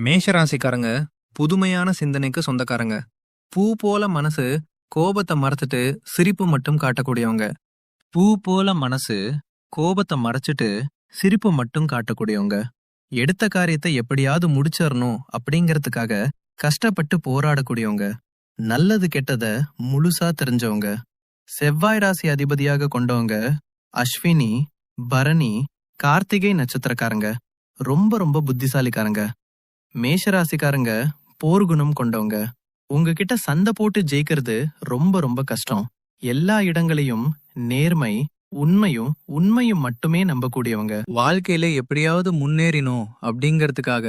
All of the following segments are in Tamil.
மேஷராசிக்காரங்க புதுமையான சிந்தனைக்கு சொந்தக்காரங்க. பூ போல மனசு கோபத்தை மறைச்சிட்டு சிரிப்பு மட்டும் காட்டக்கூடியவங்க. பூ போல மனசு கோபத்தை மறைச்சிட்டு சிரிப்பு மட்டும் காட்டக்கூடியவங்க. எடுத்த காரியத்தை எப்படியாவது முடிச்சிடணும் அப்படிங்கறதுக்காக கஷ்டப்பட்டு போராடக்கூடியவங்க. நல்லது கெட்டத முழுசா தெரிஞ்சவங்க. செவ்வாய் ராசி அதிபதியாக கொண்டவங்க அஸ்வினி, பரணி, கார்த்திகை நட்சத்திரக்காரங்க. ரொம்ப ரொம்ப புத்திசாலிக்காரங்க. மேஷராசிக்காரங்க போர்க்குணம் கொண்டவங்க. உங்ககிட்ட சண்டை போட்டு ஜெயிக்கிறது ரொம்ப ரொம்ப கஷ்டம். எல்லா இடங்களையும் நேர்மை, உண்மையும் மட்டுமே நம்பக்கூடியவங்க. வாழ்க்கையில எப்படியாவது முன்னேறினோம் அப்படிங்கறதுக்காக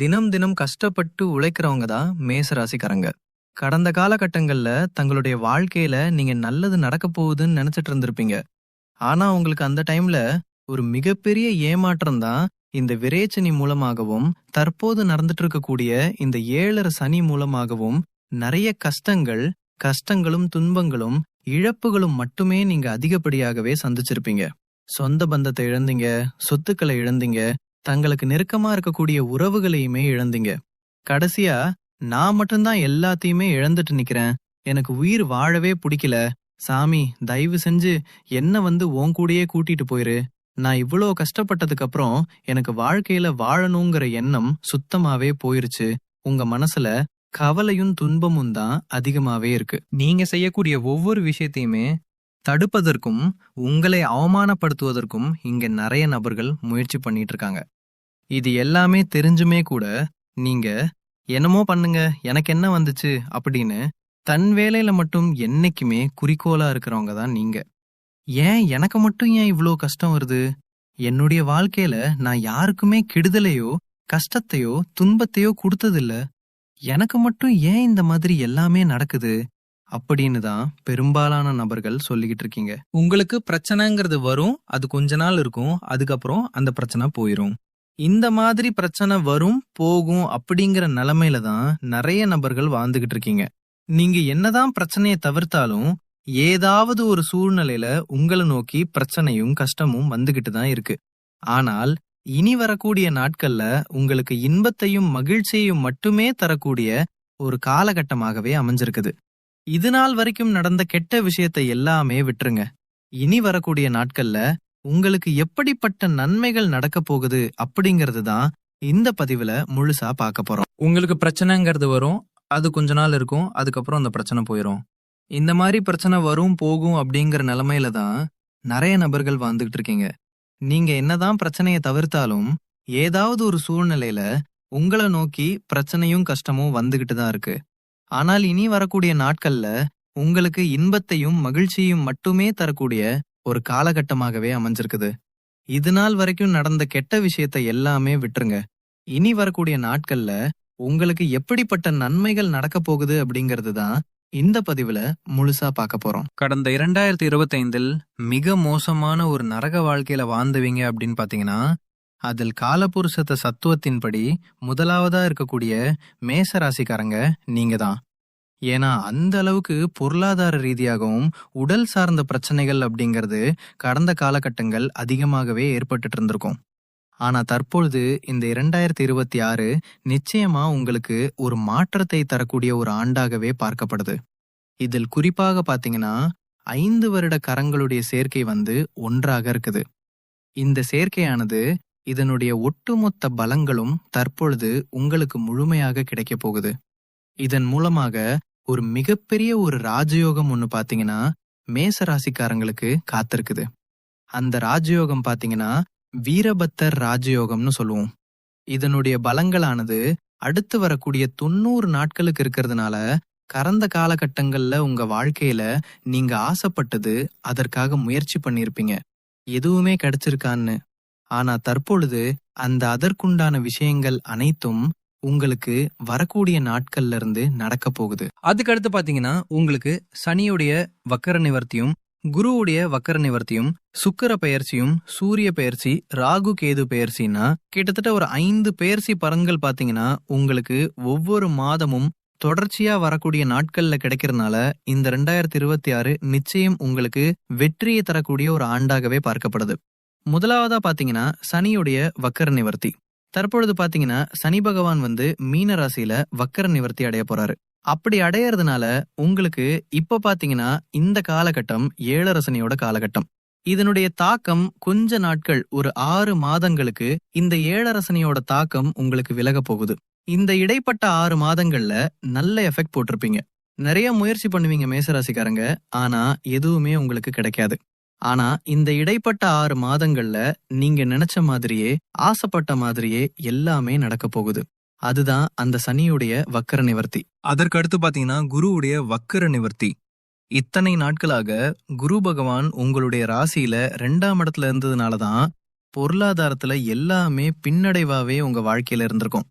தினம் தினம் கஷ்டப்பட்டு உழைக்கிறவங்க தான் மேஷராசிக்காரங்க. கடந்த காலகட்டங்கள்ல தங்களுடைய வாழ்க்கையில நீங்க நல்லது நடக்க போகுதுன்னு நினைச்சிட்டு இருந்திருப்பீங்க. ஆனா உங்களுக்கு அந்த டைம்ல ஒரு மிகப்பெரிய ஏமாற்றம் தான் இந்த விரேச்சனி மூலமாகவும் தற்போது நடந்துட்டு இருக்கக்கூடிய இந்த 7 சனி மூலமாகவும் நிறைய கஷ்டங்களும் துன்பங்களும் இழப்புகளும் மட்டுமே நீங்க அதிகப்படியாகவே சந்திச்சிருப்பீங்க. சொந்த பந்தத்தை இழந்தீங்க, சொத்துக்களை இழந்தீங்க, தங்களுக்கு நெருக்கமா இருக்கக்கூடிய உறவுகளையுமே இழந்தீங்க. கடைசியா நான் மட்டும்தான் எல்லாத்தையுமே இழந்துட்டு நிக்கிறேன், எனக்கு உயிர் வாழவே பிடிக்கல, சாமி தயவு செஞ்சு என்ன உன் கூடயே கூட்டிட்டு போயிரு, நான் இவ்வளோ கஷ்டப்பட்டதுக்கு அப்புறம் எனக்கு வாழ்க்கையில வாழணுங்கிற எண்ணம் சுத்தமாவே போயிருச்சு. உங்க மனசுல கவலையும் துன்பமும் தான் அதிகமாவே இருக்கு. நீங்க செய்யக்கூடிய ஒவ்வொரு விஷயத்தையுமே தடுப்பதற்கும் உங்களை அவமானப்படுத்துவதற்கும் இங்க நிறைய நபர்கள் முயற்சி பண்ணிட்டு இருக்காங்க. இது எல்லாமே தெரிஞ்சுமே கூட நீங்க என்னமோ பண்ணுங்க, எனக்கு என்ன வந்துச்சு அப்படின்னு தன் வேலையில மட்டும் என்னைக்குமே குறிக்கோளா இருக்கிறவங்க தான் நீங்க. எனக்கு மட்டும் ஏன் இவ்வளோ கஷ்டம் வருது, என்னுடைய வாழ்க்கையில நான் யாருக்குமே கெடுதலையோ கஷ்டத்தையோ துன்பத்தையோ கொடுத்ததில்ல, எனக்கு மட்டும் ஏன் இந்த மாதிரி எல்லாமே நடக்குது அப்படின்னு தான் பெரும்பாலான நபர்கள் சொல்லிக்கிட்டு இருக்கீங்க. உங்களுக்கு பிரச்சனைங்கிறது வரும், அது கொஞ்ச நாள் இருக்கும், அதுக்கப்புறம் அந்த பிரச்சனை போயிரும். இந்த மாதிரி பிரச்சனை வரும் போகும் அப்படிங்கிற நிலைமையில தான் நிறைய நபர்கள் வாழ்ந்துகிட்டு இருக்கீங்க. நீங்க என்னதான் பிரச்சனையை தவிர்த்தாலும் ஏதாவது ஒரு சூழ்நிலையில உங்களை நோக்கி பிரச்சனையும் கஷ்டமும் வந்துகிட்டு தான் இருக்கு. ஆனால் இனி வரக்கூடிய நாட்கள்ல உங்களுக்கு இன்பத்தையும் மகிழ்ச்சியையும் மட்டுமே தரக்கூடிய ஒரு காலகட்டமாகவே அமைஞ்சிருக்குது. இது நாள் வரைக்கும் நடந்த கெட்ட விஷயத்தை எல்லாமே விட்டுருங்க. இனி வரக்கூடிய நாட்கள்ல உங்களுக்கு எப்படிப்பட்ட நன்மைகள் நடக்க போகுது அப்படிங்கிறது தான் இந்த பதிவுல முழுசா பார்க்க போறோம். உங்களுக்கு பிரச்சனைங்கிறது வரும், அது கொஞ்ச நாள் இருக்கும், அதுக்கப்புறம் அந்த பிரச்சனை போயிடும். இந்த மாதிரி பிரச்சனை வரும் போகும் அப்படிங்கிற நிலைமையில தான் நிறைய நபர்கள் வாழ்ந்துகிட்டு இருக்கீங்க. நீங்க என்னதான் பிரச்சனையை தவிர்த்தாலும் ஏதாவது ஒரு சூழ்நிலையில உங்களை நோக்கி பிரச்சனையும் கஷ்டமும் வந்துகிட்டு தான் இருக்கு. ஆனால் இனி வரக்கூடிய நாட்கள்ல உங்களுக்கு இன்பத்தையும் மகிழ்ச்சியும் மட்டுமே தரக்கூடிய ஒரு காலகட்டமாகவே அமைஞ்சிருக்குது. இது நாள் வரைக்கும் நடந்த கெட்ட விஷயத்தை எல்லாமே விட்டுருங்க. இனி வரக்கூடிய நாட்கள்ல உங்களுக்கு எப்படிப்பட்ட நன்மைகள் நடக்க போகுது அப்படிங்கிறது தான் இந்த பதிவுல முழுசா பார்க்க போறோம். கடந்த 2025 மிக மோசமான ஒரு நரக வாழ்க்கையில வாழ்ந்தவங்க அப்படின்னு பாத்தீங்கன்னா அதில் காலபுருஷத்த சத்துவத்தின்படி முதலாவதா இருக்கக்கூடிய மேச ராசிக்காரங்க நீங்க தான். ஏன்னா அந்த அளவுக்கு பொருளாதார ரீதியாகவும் உடல் சார்ந்த பிரச்சனைகள் அப்படிங்கிறது கடந்த காலகட்டங்கள் அதிகமாகவே ஏற்பட்டு இருந்திருக்கும். ஆனா தற்பொழுது இந்த 2026 நிச்சயமா உங்களுக்கு ஒரு மாற்றத்தை தரக்கூடிய ஒரு ஆண்டாகவே பார்க்கப்படுது. இதில் குறிப்பாக பாத்தீங்கன்னா 5 வருட கரங்களுடைய சேர்க்கை ஒன்றாக இருக்குது. இந்த சேர்க்கையானது இதனுடைய ஒட்டுமொத்த பலங்களும் தற்பொழுது உங்களுக்கு முழுமையாக கிடைக்க போகுது. இதன் மூலமாக ஒரு மிகப்பெரிய ஒரு ராஜயோகம் ஒண்ணு பாத்தீங்கன்னா மேச ராசிக்காரங்களுக்கு காத்திருக்குது. அந்த ராஜயோகம் பாத்தீங்கன்னா வீரபத்தர் ராஜயோகம்னு சொல்லுவோம். இதனுடைய பலங்களானது அடுத்து வரக்கூடிய 90 நாட்களுக்கு இருக்கிறதுனால கடந்த காலகட்டங்கள்ல உங்க வாழ்க்கையில நீங்க ஆசைப்பட்டது, அதற்காக முயற்சி பண்ணிருப்பீங்க, எதுவுமே கிடைச்சிருக்கான்னு. ஆனா தற்பொழுது அந்த அதற்குண்டான விஷயங்கள் அனைத்தும் உங்களுக்கு வரக்கூடிய நாட்கள்ல இருந்து நடக்க போகுது. அதுக்கடுத்து பாத்தீங்கன்னா உங்களுக்கு சனியுடைய வக்கர நிவர்த்தியும், குருவுடைய வக்கர நிவர்த்தியும், சுக்கிர பெயர்ச்சியும், சூரிய பெயர்ச்சி, ராகு கேது பெயர்ச்சின்னா கிட்டத்தட்ட ஒரு 5 பெயர்ச்சி பலன்கள் பாத்தீங்கன்னா உங்களுக்கு ஒவ்வொரு மாதமும் தொடர்ச்சியா வரக்கூடிய நாட்கள்ல கிடைக்கிறதுனால இந்த 2026 நிச்சயம் உங்களுக்கு வெற்றியை தரக்கூடிய ஒரு ஆண்டாகவே பார்க்கப்படுது. முதலாவதா பாத்தீங்கன்னா சனியுடைய வக்கர நிவர்த்தி. தற்பொழுது பாத்தீங்கன்னா சனி பகவான் மீன ராசியில வக்கர நிவர்த்தி அடைய போறாரு. அப்படி அடையறதுனால உங்களுக்கு இப்ப பாத்தீங்கன்னா இந்த காலகட்டம் ஏழரை சனியோட காலகட்டம். இதனுடைய தாக்கம் கொஞ்ச நாட்கள், ஒரு 6 மாதங்களுக்கு இந்த ஏழரை சனியோட தாக்கம் உங்களுக்கு விலக போகுது. இந்த இடைப்பட்ட 6 மாதங்கள்ல நல்ல எஃபெக்ட் போட்டிருப்பீங்க. நிறைய முயற்சி பண்ணுவீங்க மேசராசிக்காரங்க. ஆனா எதுவுமே உங்களுக்கு கிடைக்காது. ஆனா இந்த இடைப்பட்ட 6 மாதங்கள்ல நீங்க நினைச்ச மாதிரியே, ஆசைப்பட்ட மாதிரியே எல்லாமே நடக்க போகுது. அதுதான் அந்த சனியுடைய வக்கர நிவர்த்தி. அதற்கு அடுத்து பாத்தீங்கன்னா குருவுடைய வக்கர நிவர்த்தி. இத்தனை நாட்களாக குரு பகவான் உங்களுடைய ராசியில 2ஆம் இடத்துல இருந்ததுனாலதான் பொருளாதாரத்துல எல்லாமே பின்னடைவாவே உங்க வாழ்க்கையில இருந்திருக்கும்.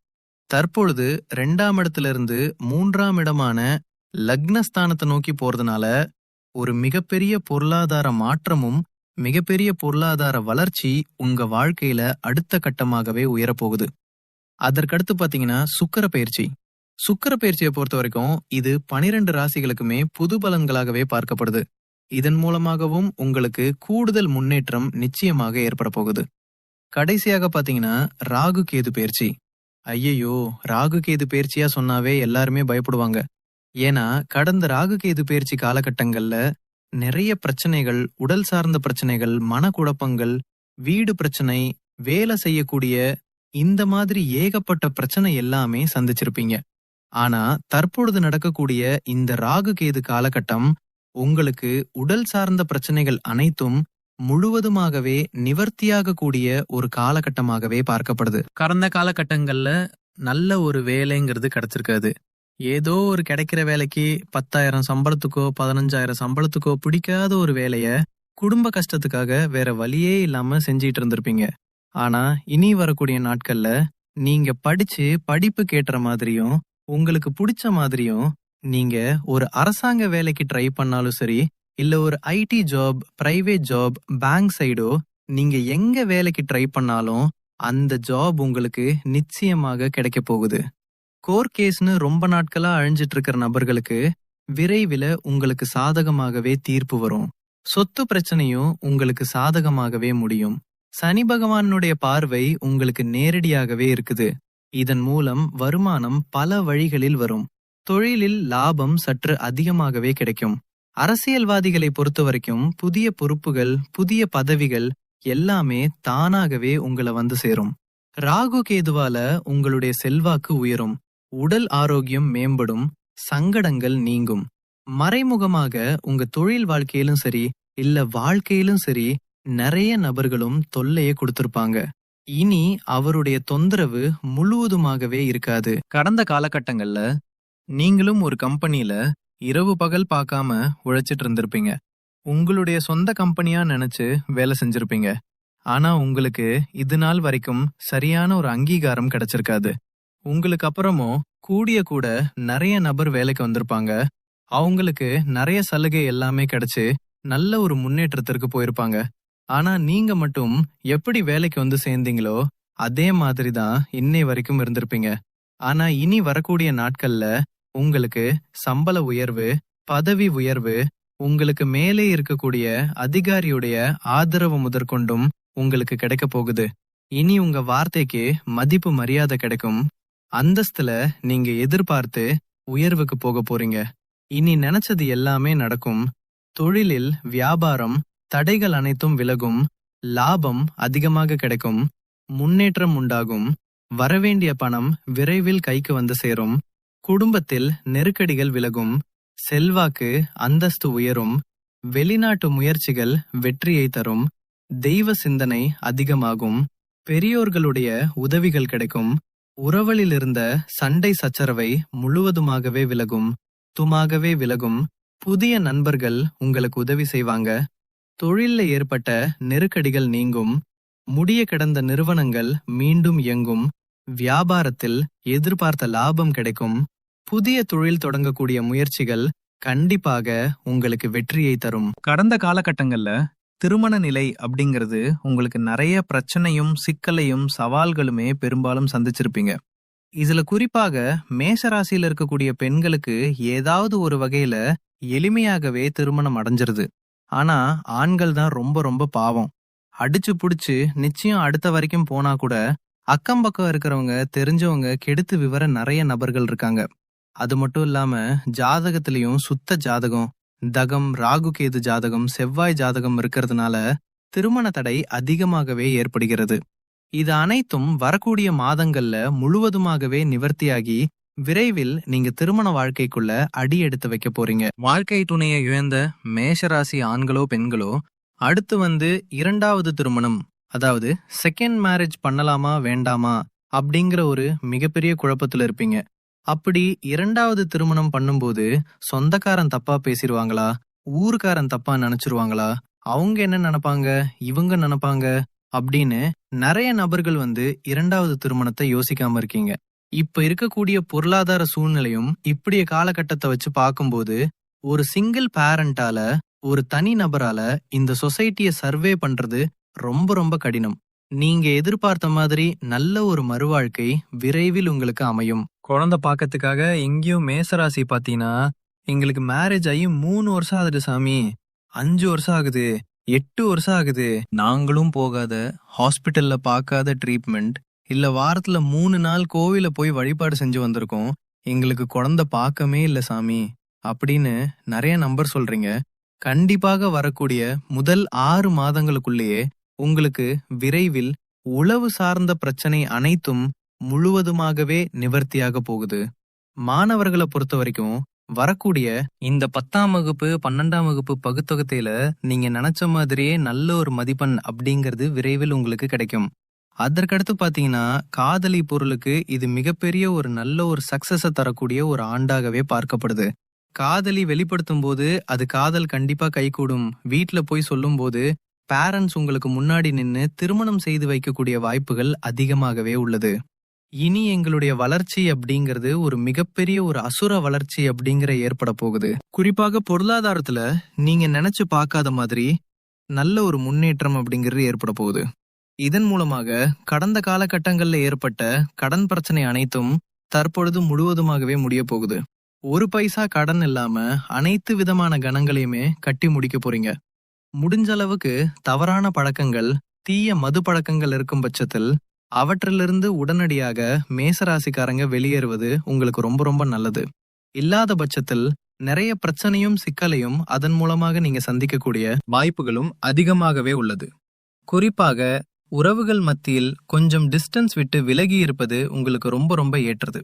தற்பொழுது 2ஆம் இடத்துல இருந்து 3ஆம் இடமான லக்னஸ்தானத்தை நோக்கி போறதுனால ஒரு மிகப்பெரிய பொருளாதார மாற்றமும் மிகப்பெரிய பொருளாதார வளர்ச்சி உங்க வாழ்க்கையில அடுத்த கட்டமாகவே உயரப்போகுது. அதற்கடுத்து பாத்தீங்கன்னா சுக்கிர பயிற்சி. சுக்கிர பயிற்சியை பொறுத்த வரைக்கும் இது 12 ராசிகளுக்குமே புது பலன்களாகவே பார்க்கப்படுது. இதன் மூலமாகவும் உங்களுக்கு கூடுதல் முன்னேற்றம் நிச்சயமாக ஏற்பட போகுது. கடைசியாக பாத்தீங்கன்னா ராகு கேது பயிற்சி. ஐயையோ, ராகு கேது பயிற்சியா சொன்னாவே எல்லாருமே பயப்படுவாங்க. ஏன்னா கடந்த ராகு கேது பயிற்சி காலகட்டங்கள்ல நிறைய பிரச்சனைகள், உடல் சார்ந்த பிரச்சனைகள், மனக்குழப்பங்கள், வீடு பிரச்சனை, வேலை செய்யக்கூடிய இந்த மாதிரி ஏகப்பட்ட பிரச்சனை எல்லாமே சந்திச்சிருப்பீங்க. ஆனா தற்பொழுது நடக்கக்கூடிய இந்த ராகு கேது காலகட்டம் உங்களுக்கு உடல் சார்ந்த பிரச்சனைகள் அனைத்தும் முழுவதுமாகவே நிவர்த்தியாக கூடிய ஒரு காலகட்டமாகவே பார்க்கப்படுது. கடந்த காலகட்டங்கள்ல நல்ல ஒரு வேலைங்கிறது கிடைச்சிருக்காது. ஏதோ ஒரு கிடைக்கிற வேலைக்கு 10,000 சம்பளத்துக்கோ 15,000 சம்பளத்துக்கோ பிடிக்காத ஒரு வேலைய குடும்ப கஷ்டத்துக்காக வேற வழியே இல்லாம செஞ்சிட்டு இருந்திருப்பீங்க. ஆனா இனி வரக்கூடிய நாட்கள்ல நீங்க படிச்சு படிப்பு கேட்டுற மாதிரியும் உங்களுக்கு பிடிச்ச மாதிரியும் நீங்க ஒரு அரசாங்க வேலைக்கு ட்ரை பண்ணாலும் சரி, இல்ல ஒரு IT job, private job, bank சைடோ நீங்க எங்க வேலைக்கு ட்ரை பண்ணாலும் அந்த ஜாப் உங்களுக்கு நிச்சயமாக கிடைக்க போகுது. கோர் கேஸ்னு ரொம்ப நாட்களா அழிஞ்சிட்டு இருக்கிற நபர்களுக்கு விரைவில் உங்களுக்கு சாதகமாகவே தீர்ப்பு வரும். சொத்து பிரச்சனையும் உங்களுக்கு சாதகமாகவே முடியும். சனி பகவானுடைய பார்வை உங்களுக்கு நேரடியாகவே இருக்குது. இதன் மூலம் வருமானம் பல வழிகளில் வரும். தொழிலில் லாபம் சற்று அதிகமாகவே கிடைக்கும். அரசியல்வாதிகளை பொறுத்த வரைக்கும் புதிய பொறுப்புகள், புதிய பதவிகள் எல்லாமே தானாகவே உங்களை வந்து சேரும். ராகு கேதுவால உங்களுடைய செல்வாக்கு உயரும். உடல் ஆரோக்கியம் மேம்படும். சங்கடங்கள் நீங்கும். மறைமுகமாக உங்க தொழில் வாழ்க்கையிலும் சரி, இல்ல வாழ்க்கையிலும் சரி, நிறைய நபர்களும் தொல்லையை கொடுத்திருப்பாங்க. இனி அவருடைய தொந்தரவு முழுவதுமாகவே இருக்காது. கடந்த காலகட்டங்கள்ல நீங்களும் ஒரு கம்பெனில இரவு பகல் பார்க்காம உழைச்சிட்டு இருந்திருப்பீங்க. உங்களுடைய சொந்த கம்பெனியா நினைச்சு வேலை செஞ்சிருப்பீங்க. ஆனா உங்களுக்கு இது நாள் வரைக்கும் சரியான ஒரு அங்கீகாரம் கிடைச்சிருக்காது. உங்களுக்கு அப்புறமும் கூடிய கூட நிறைய நபர் வேலைக்கு வந்திருப்பாங்க. அவங்களுக்கு நிறைய சலுகை எல்லாமே கிடைச்சு நல்ல ஒரு முன்னேற்றத்திற்கு போயிருப்பாங்க. ஆனா நீங்க மட்டும் எப்படி வேலைக்கு வந்து சேர்ந்தீங்களோ அதே மாதிரி தான் இன்னை வரைக்கும் இருந்திருப்பீங்க. ஆனா இனி வரக்கூடிய நாட்கள்ல உங்களுக்கு சம்பள உயர்வு, பதவி உயர்வு, உங்களுக்கு மேலே இருக்கக்கூடிய அதிகாரியுடைய ஆதரவு முதற்கொண்டும் உங்களுக்கு கிடைக்க போகுது. இனி உங்க வார்த்தைக்கு மதிப்பு மரியாதை கிடைக்கும். அந்தஸ்துல நீங்க எதிர்பார்த்து உயர்வுக்கு போக போறீங்க. இனி நினைச்சது எல்லாமே நடக்கும். தொழிலில் வியாபாரம் தடைகள் அனைத்தும் விலகும். லாபம் அதிகமாக கிடைக்கும். முன்னேற்றம் உண்டாகும். வரவேண்டிய பணம் விரைவில் கைக்கு வந்து சேரும். குடும்பத்தில் நெருக்கடிகள் விலகும். செல்வாக்கு அந்தஸ்து உயரும். வெளிநாட்டு முயற்சிகள் வெற்றியை தரும். தெய்வ சிந்தனை அதிகமாகும். பெரியோர்களுடைய உதவிகள் கிடைக்கும். உறவலில் இருந்த சண்டை சச்சரவை முழுவதுமாகவே விலகும். துமாகவே விலகும். புதிய நண்பர்கள் உங்களுக்கு உதவி செய்வாங்க. தொழில்ல ஏற்பட்ட நெருக்கடிகள் நீங்கும். முடிய கிடந்த நிறுவனங்கள் மீண்டும் இயங்கும். வியாபாரத்தில் எதிர்பார்த்த லாபம் கிடைக்கும். புதிய தொழில் தொடங்கக்கூடிய முயற்சிகள் கண்டிப்பாக உங்களுக்கு வெற்றியை தரும். கடந்த காலகட்டங்கள்ல திருமண நிலை அப்படிங்கிறது உங்களுக்கு நிறைய பிரச்சனையும் சிக்கலையும் சவால்களுமே பெரும்பாலும் சந்திச்சிருப்பீங்க. இதுல குறிப்பாக மேஷராசியில இருக்கக்கூடிய பெண்களுக்கு ஏதாவது ஒரு வகையில எளிமையாகவே திருமணம் அடைஞ்சிருது. ஆனா ஆண்கள் தான் ரொம்ப ரொம்ப பாவம். அடிச்சு புடிச்சு நிச்சயம் அடுத்த வரைக்கும் போனா கூட அக்கம் பக்கம் இருக்கிறவங்க, தெரிஞ்சவங்க கெடுத்து விவர நிறைய நபர்கள் இருக்காங்க. அது மட்டும் இல்லாம ஜாதகத்திலயும் சுத்த ஜாதகம், தகம், ராகு கேது ஜாதகம், செவ்வாய் ஜாதகம் இருக்கிறதுனால திருமண தடை அதிகமாகவே ஏற்படுகிறது. இது அனைத்தும் வரக்கூடிய மாதங்கள்ல முழுவதுமாகவே நிவர்த்தியாகி விரைவில் நீங்க திருமண வாழ்க்கைக்குள்ள அடி எடுத்து வைக்க போறீங்க. வாழ்க்கை துணையை இழந்த மேஷராசி ஆண்களோ பெண்களோ அடுத்து இரண்டாவது திருமணம், அதாவது செகண்ட் மேரேஜ் பண்ணலாமா வேண்டாமா அப்படிங்கிற ஒரு மிகப்பெரிய குழப்பத்துல இருப்பீங்க. அப்படி இரண்டாவது திருமணம் பண்ணும்போது சொந்தக்காரன் தப்பா பேசிடுவாங்களா, ஊருக்காரன் தப்பா நினைச்சிருவாங்களா, அவங்க என்ன நினைப்பாங்க, இவங்க நினைப்பாங்க அப்படின்னு நிறைய நபர்கள் இரண்டாவது திருமணத்தை யோசிக்காம இருக்கீங்க. இப்ப இருக்கக்கூடிய பொருளாதார சூழ்நிலையும் இப்படிய காலகட்டத்தை வச்சு பார்க்கும்போது ஒரு சிங்கிள் பேரண்டால, ஒரு தனி நபரால இந்த சொசைட்டிய சர்வே பண்றது ரொம்ப ரொம்ப கடினம். நீங்க எதிர்பார்த்த மாதிரி நல்ல ஒரு மறுவாழ்க்கை விரைவில் உங்களுக்கு அமையும். குழந்தை பாக்கிறதுக்காக எங்கேயும் மேசராசி பாத்தீங்கன்னா, எங்களுக்கு மேரேஜ் ஆகி 3 வருஷம் ஆகுது சாமி, 5 வருஷம் ஆகுது, 8 வருஷம் ஆகுது, நாங்களும் போகாத ஹாஸ்பிட்டல்ல பார்க்காத ட்ரீட்மெண்ட், இல்ல வாரத்துல 3 நாள் கோவில போய் வழிபாடு செஞ்சு வந்திருக்கோம், எங்களுக்கு குழந்தை பார்க்கமே இல்ல சாமி அப்படின்னு நிறைய நம்பர் சொல்றீங்க. கண்டிப்பாக வரக்கூடிய முதல் 6 மாதங்களுக்குள்ளேயே உங்களுக்கு விரைவில் உளவு சார்ந்த பிரச்சனை அனைத்தும் முழுவதுமாகவே நிவர்த்தியாக போகுது. மாணவர்களை பொறுத்த வரைக்கும் வரக்கூடிய இந்த 10ஆம் வகுப்பு 12ஆம் வகுப்பு பகுத்தொகுத்தையில நீங்க நினைச்ச மாதிரியே நல்ல ஒரு மதிப்பெண் அப்படிங்கிறது விரைவில் உங்களுக்கு கிடைக்கும். அதற்கடுத்து பாத்தீங்கன்னா காதலி பொருளுக்கு இது மிகப்பெரிய ஒரு நல்ல ஒரு சக்சஸ தரக்கூடிய ஒரு ஆண்டாகவே பார்க்கப்படுது. காதலி வெளிப்படுத்தும் போது அது காதல் கண்டிப்பா கைகூடும், வீட்டுல போய் சொல்லும் போது பேரண்ட்ஸ் உங்களுக்கு முன்னாடி நின்னு திருமணம் செய்து வைக்கக்கூடிய வாய்ப்புகள் அதிகமாகவே உள்ளது. இனி எங்களுடைய வளர்ச்சி அப்படிங்கிறது ஒரு மிகப்பெரிய ஒரு அசுர வளர்ச்சி அப்படிங்கிற ஏற்பட போகுது. குறிப்பாக பொருளாதாரத்துல நீங்க நினைச்சு பார்க்காத மாதிரி நல்ல ஒரு முன்னேற்றம் அப்படிங்கிறது ஏற்பட போகுது. இதன் மூலமாக கடந்த காலகட்டங்கள்ல ஏற்பட்ட கடன் பிரச்சனை அனைத்தும் தற்பொழுது முழுவதுமாகவே முடிய போகுது. ஒரு பைசா கடன் இல்லாம அனைத்து விதமான கணங்களையுமே கட்டி முடிக்க போறீங்க. முடிஞ்ச அளவுக்கு தவறான பழக்கங்கள், தீய மது பழக்கங்கள் இருக்கும் பட்சத்தில் அவற்றிலிருந்து உடனடியாக மேசராசிக்காரங்க வெளியேறுவது உங்களுக்கு ரொம்ப ரொம்ப நல்லது. இல்லாத பட்சத்தில் நிறைய பிரச்சனையும் சிக்கலையும் அதன் மூலமாக நீங்க சந்திக்கக்கூடிய வாய்ப்புகளும் அதிகமாகவே உள்ளது. குறிப்பாக உறவுகள் மத்தியில் கொஞ்சம் டிஸ்டன்ஸ் விட்டு விலகி இருப்பது உங்களுக்கு ரொம்ப ரொம்ப ஏற்றது.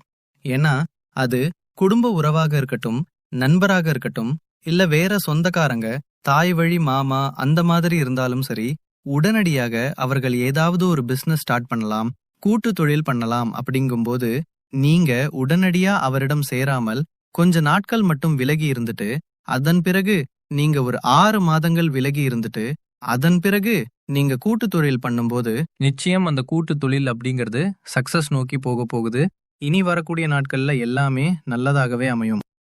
ஏன்னா அது குடும்ப உறவாக இருக்கட்டும், நண்பராக இருக்கட்டும், இல்ல வேற சொந்தக்காரங்க, தாய் வழி மாமா அந்த மாதிரி இருந்தாலும் சரி, உடனடியாக அவர்கள் ஏதாவது ஒரு பிசினஸ் ஸ்டார்ட் பண்ணலாம், கூட்டு தொழில் பண்ணலாம் அப்படிங்கும்போது நீங்க உடனடியா அவரிடம் சேராமல் கொஞ்ச நாட்கள் மட்டும் விலகி இருந்துட்டு, அதன் பிறகு நீங்க ஒரு 6 மாதங்கள் விலகி இருந்துட்டு, அதன் பிறகு நீங்க கூட்டு தொழில் பண்ணும்போது நிச்சயம் அந்த கூட்டு தொழில் அப்படிங்கிறது சக்சஸ் நோக்கி போக போகுது. இனி வரக்கூடிய நாட்கள்ல எல்லாமே நல்லதாகவே அமையும்.